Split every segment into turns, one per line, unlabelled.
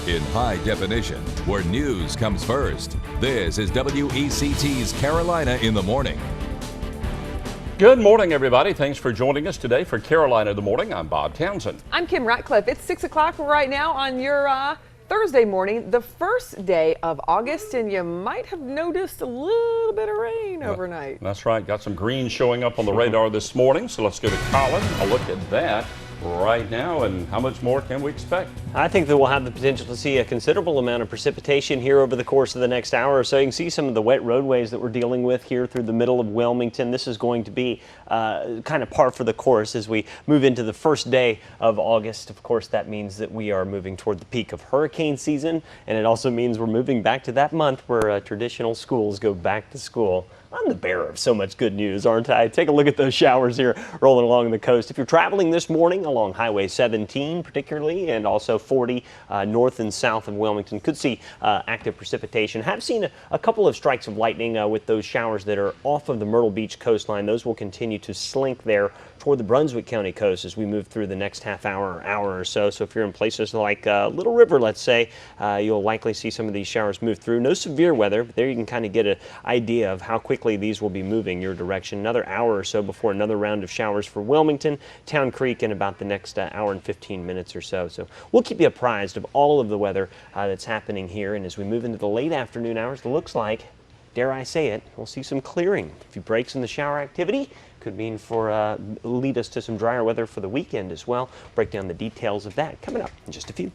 in high definition, where news comes first. This is WECT's Carolina in the Morning.
Good morning, everybody. Thanks for joining us today for Carolina in the Morning. I'm Bob Townsend.
I'm Kim Ratcliffe. It's 6 o'clock right now on your Thursday morning, the first day of August, and you might have noticed a little bit of rain overnight.
That's right. Got some green showing up on the radar this morning, so let's go to Colin. A look at that right now, and how much more can we expect?
I think that we'll have the potential to see a considerable amount of precipitation here over the course of the next hour or so. You can see some of the wet roadways that we're dealing with here through the middle of Wilmington. This is going to be kind of par for the course as we move into the first day of August. Of course, that means that we are moving toward the peak of hurricane season, and it also means we're moving back to that month where traditional schools go back to school. I'm the bearer of so much good news, aren't I? Take a look at those showers here rolling along the coast. If you're traveling this morning along Highway 17 particularly, and also 40 north and south of Wilmington, could see active precipitation. Have seen a couple of strikes of lightning with those showers that are off of the Myrtle Beach coastline. Those will continue to slink there toward the Brunswick County coast as we move through the next half hour or so. So if you're in places like Little River, let's say, you'll likely see some of these showers move through. No severe weather, but there you can kind of get an idea of how quickly these will be moving your direction. Another hour or so before another round of showers for Wilmington, Town Creek in about the next hour and 15 minutes or so. So we'll keep you apprised of all of the weather that's happening here. And as we move into the late afternoon hours, it looks like, dare I say it, we'll see some clearing. A few breaks in the shower activity could mean lead us to some drier weather for the weekend as well. Break down the details of that coming up in just a few.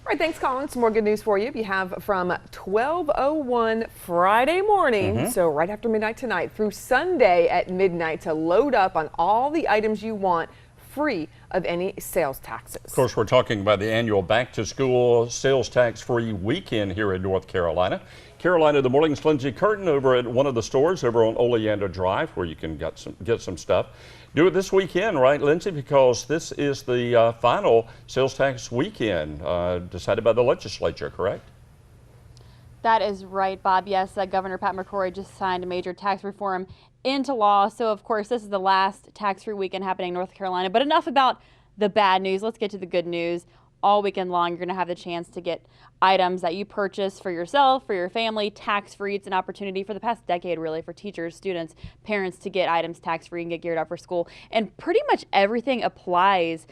All right, thanks, Colin. Some more good news for you. You have from 12:01 Friday morning, so right after midnight tonight, through Sunday at midnight to load up on all the items you want, free of any sales taxes.
Of course, we're talking about the annual back-to-school sales tax-free weekend here in North Carolina. Carolina in the Morning's Lindsay Curtin over at one of the stores over on Oleander Drive, where you can get some stuff. Do it this weekend, right, Lindsay? Because this is the final sales tax weekend decided by the legislature, correct?
That is right, Bob. Yes, Governor Pat McCrory just signed a major tax reform into law. So, of course, this is the last tax-free weekend happening in North Carolina. But enough about the bad news. Let's get to the good news. All weekend long, you're going to have the chance to get items that you purchase for yourself, for your family, tax-free. It's an opportunity for the past decade, really, for teachers, students, parents to get items tax-free and get geared up for school. And pretty much everything applies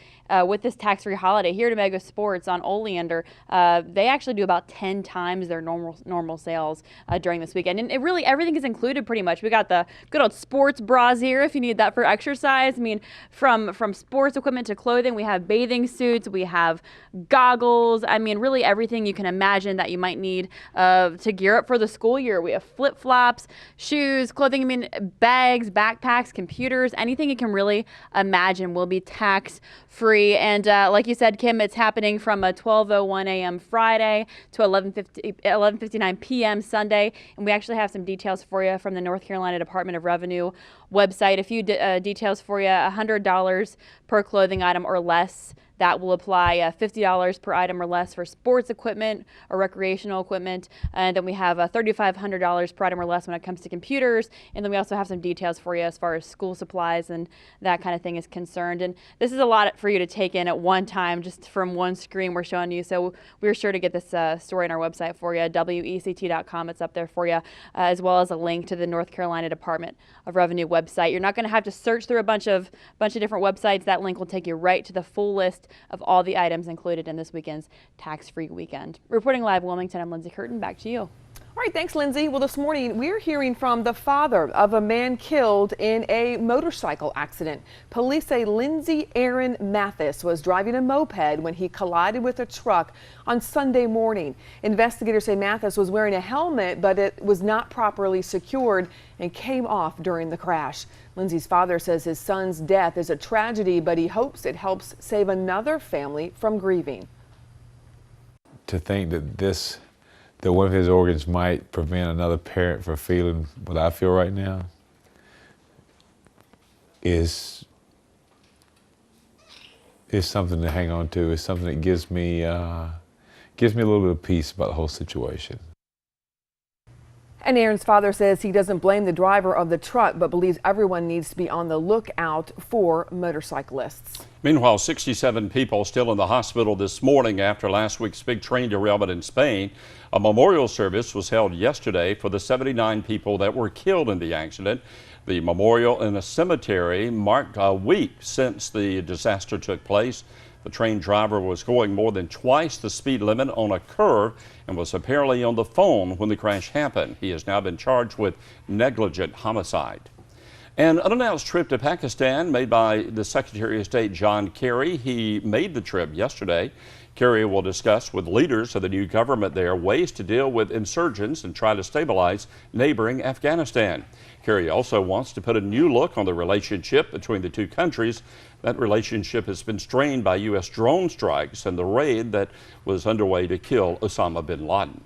with this tax-free holiday. Here at Omega Sports on Oleander, they actually do about 10 times their normal sales during this weekend. And really, everything is included pretty much. We got the good old sports bras here if you need that for exercise. I mean, from sports equipment to clothing, we have bathing suits, we have goggles. I mean, really everything you can imagine that you might need to gear up for the school year. We have flip-flops, shoes, clothing, I mean, bags, backpacks, computers, anything you can really imagine will be tax-free. And like you said, Kim, it's happening from 12:01 a.m. Friday to 11:59 p.m. Sunday. And we actually have some details for you from the North Carolina Department of Revenue website. A few details for you: $100 per clothing item or less. That will apply $50 per item or less for sports equipment or recreational equipment. And then we have $3,500 per item or less when it comes to computers. And then we also have some details for you as far as school supplies and that kind of thing is concerned. And this is a lot for you to take in at one time, just from one screen we're showing you. So we're sure to get this story on our website for you, WECT.com. It's up there for you, as well as a link to the North Carolina Department of Revenue website. You're not going to have to search through a bunch of different websites. That link will take you right to the full list of all the items included in this weekend's tax-free weekend. Reporting live Wilmington, I'm Lindsay Curtin. Back to you.
All right, thanks, Lindsay. Well, this morning we're hearing from the father of a man killed in a motorcycle accident. Police say Lindsay Aaron Mathis was driving a moped when he collided with a truck on Sunday morning. Investigators say Mathis was wearing a helmet, but it was not properly secured and came off during the crash. Lindsay's father says his son's death is a tragedy, but he hopes it helps save another family from grieving.
To think that one of his organs might prevent another parent from feeling what I feel right now is something to hang on to. It's something that gives me a little bit of peace about the whole situation.
And Aaron's father says he doesn't blame the driver of the truck, but believes everyone needs to be on the lookout for motorcyclists.
Meanwhile, 67 people still in the hospital this morning after last week's big train derailment in Spain. A memorial service was held yesterday for the 79 people that were killed in the accident. The memorial in a cemetery marked a week since the disaster took place. The train driver was going more than twice the speed limit on a curve and was apparently on the phone when the crash happened. He has now been charged with negligent homicide. An unannounced trip to Pakistan made by the Secretary of State John Kerry. He made the trip yesterday. Kerry will discuss with leaders of the new government there ways to deal with insurgents and try to stabilize neighboring Afghanistan. Kerry also wants to put a new look on the relationship between the two countries. That relationship has been strained by U.S. drone strikes and the raid that was underway to kill Osama bin Laden.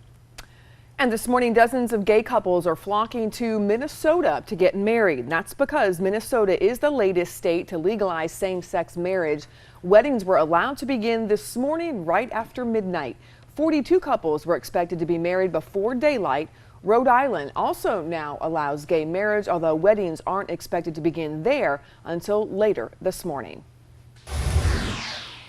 And this morning, dozens of gay couples are flocking to Minnesota to get married. That's because Minnesota is the latest state to legalize same-sex marriage. Weddings were allowed to begin this morning right after midnight. 42 couples were expected to be married before daylight. Rhode Island also now allows gay marriage, although weddings aren't expected to begin there until later this morning.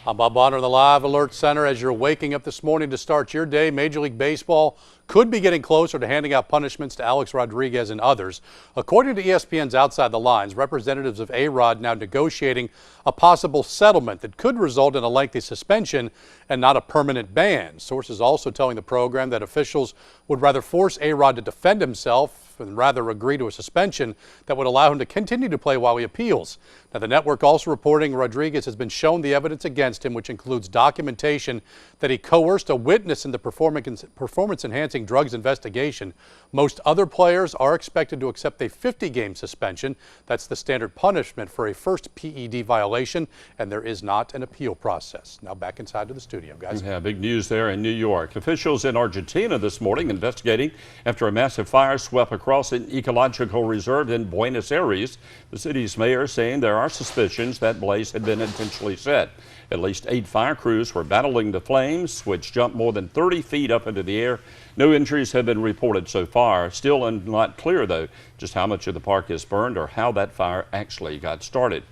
I'm Bob Bonner in the Live Alert Center. As you're waking up this morning to start your day, Major League Baseball could be getting closer to handing out punishments to Alex Rodriguez and others. According to ESPN's Outside the Lines, representatives of A-Rod now negotiating a possible settlement that could result in a lengthy suspension and not a permanent ban. Sources also telling the program that officials would rather force A-Rod to defend himself and rather agree to a suspension that would allow him to continue to play while he appeals. Now, the network also reporting Rodriguez has been shown the evidence against him, which includes documentation that he coerced a witness in the performance-enhancing drugs investigation. Most other players are expected to accept a 50-game suspension. That's the standard punishment for a first PED violation, and there is not an appeal process. Now back inside to the studio, guys.
Yeah, big news there in New York. Officials in Argentina this morning investigating after a massive fire swept across an ecological reserve in Buenos Aires. The city's mayor saying there are suspicions that blaze had been intentionally set. At least 8 fire crews were battling the flames, which jumped more than 30 feet up into the air. No injuries have been reported so far. Still not clear, though, just how much of the park is burned or how that fire actually got started.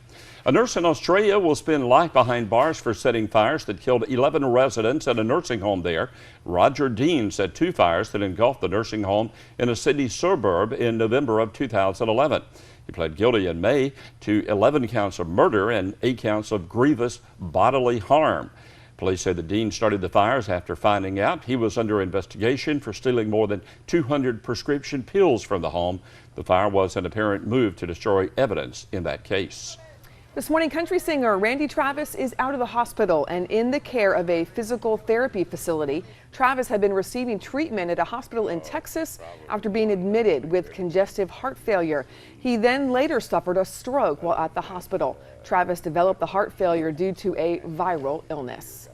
A nurse in Australia will spend life behind bars for setting fires that killed 11 residents at a nursing home there. Roger Dean set 2 fires that engulfed the nursing home in a Sydney suburb in November of 2011. He pled guilty in May to 11 counts of murder and 8 counts of grievous bodily harm. Police say the Dean started the fires after finding out he was under investigation for stealing more than 200 prescription pills from the home. The fire was an apparent move to destroy evidence in that case.
This morning, country singer Randy Travis is out of the hospital and in the care of a physical therapy facility. Travis had been receiving treatment at a hospital in Texas after being admitted with congestive heart failure. He then later suffered a stroke while at the hospital. Travis developed the heart failure due to a viral illness.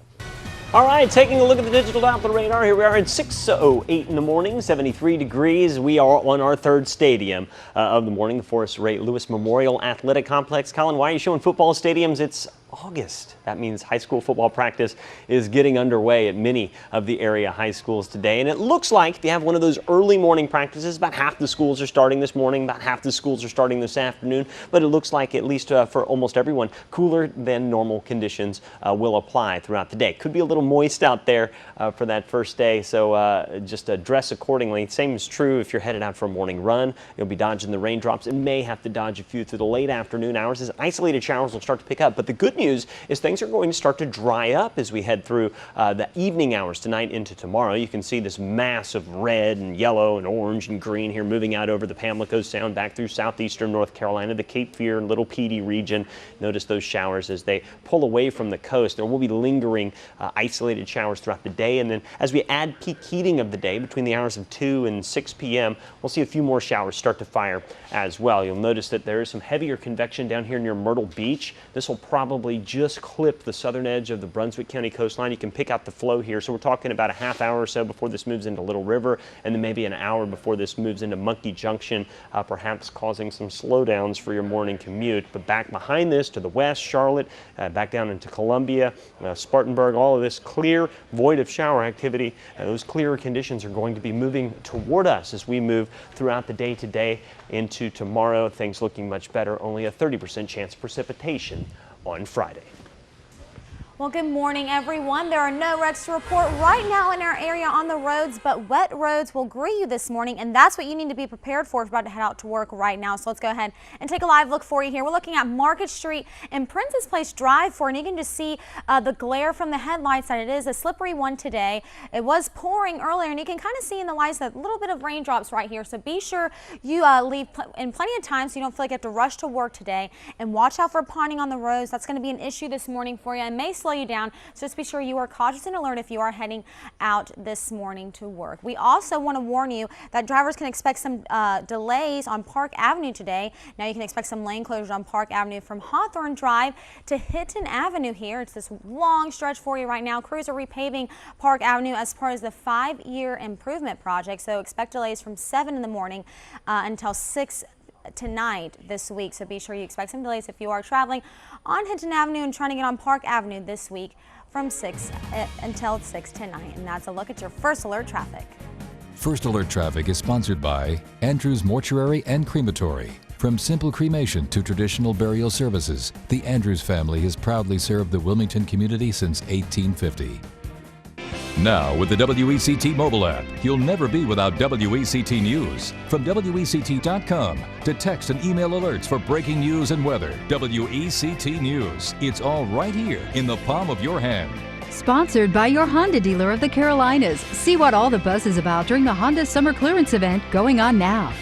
All right, taking a look at the digital Doppler radar. Here we are at 6:08 in the morning, 73 degrees. We are on our third stadium of the morning, the Forrest Ray Lewis Memorial Athletic Complex. Colin, why are you showing football stadiums? It's August. That means high school football practice is getting underway at many of the area high schools today. And it looks like if you have one of those early morning practices, about half the schools are starting this morning, about half the schools are starting this afternoon. But it looks like, at least for almost everyone, cooler than normal conditions will apply throughout the day. Could be a little moist out there for that first day, so just dress accordingly. Same is true if you're headed out for a morning run. You'll be dodging the raindrops and may have to dodge a few through the late afternoon hours as isolated showers will start to pick up. But the good news is things are going to start to dry up as we head through the evening hours tonight into tomorrow. You can see this mass of red and yellow and orange and green here moving out over the Pamlico Sound back through southeastern North Carolina, the Cape Fear and Little Petey region. Notice those showers as they pull away from the coast. There will be lingering isolated showers throughout the day, and then as we add peak heating of the day between the hours of 2 and 6 p.m., we'll see a few more showers start to fire as well. You'll notice that there is some heavier convection down here near Myrtle Beach. This will probably probably just clip the southern edge of the Brunswick County coastline. You can pick out the flow here. So we're talking about a half hour or so before this moves into Little River, and then maybe an hour before this moves into Monkey Junction, perhaps causing some slowdowns for your morning commute. But back behind this to the west, Charlotte, back down into Columbia, Spartanburg, all of this clear, void of shower activity. Those clearer conditions are going to be moving toward us as we move throughout the day today into tomorrow. Things looking much better, only a 30% chance of precipitation on Friday.
Well, good morning, everyone. There are no wrecks to report right now in our area on the roads, but wet roads will greet you this morning, and that's what you need to be prepared for if you're about to head out to work right now. So let's go ahead and take a live look for you here. We're looking at Market Street and Princess Place Drive and you can just see the glare from the headlights that it is a slippery one today. It was pouring earlier, and you can kind of see in the lights that little bit of raindrops right here. So be sure you leave in plenty of time so you don't feel like you have to rush to work today, and watch out for ponding on the roads. That's going to be an issue this morning for you and may slow you down, so just be sure you are cautious and alert if you are heading out this morning to work. We also want to warn you that drivers can expect some delays on Park Avenue today. Now you can expect some lane closures on Park Avenue from Hawthorne Drive to Hinton Avenue here. It's this long stretch for you right now. Crews are repaving Park Avenue as part of the 5-year improvement project, so expect delays from 7 in the morning until 6 tonight this week. So be sure you expect some delays if you are traveling on Hinton Avenue and trying to get on Park Avenue this week from 6 until 6 tonight. And that's a look at your First Alert traffic.
First Alert Traffic is sponsored by Andrews Mortuary and Crematory. From simple cremation to traditional burial services, the Andrews family has proudly served the Wilmington community since 1850. Now, with the WECT mobile app, you'll never be without WECT News. From WECT.com to text and email alerts for breaking news and weather. WECT News. It's all right here in the palm of your hand.
Sponsored by your Honda dealer of the Carolinas. See what all the buzz is about during the Honda Summer Clearance event going on now.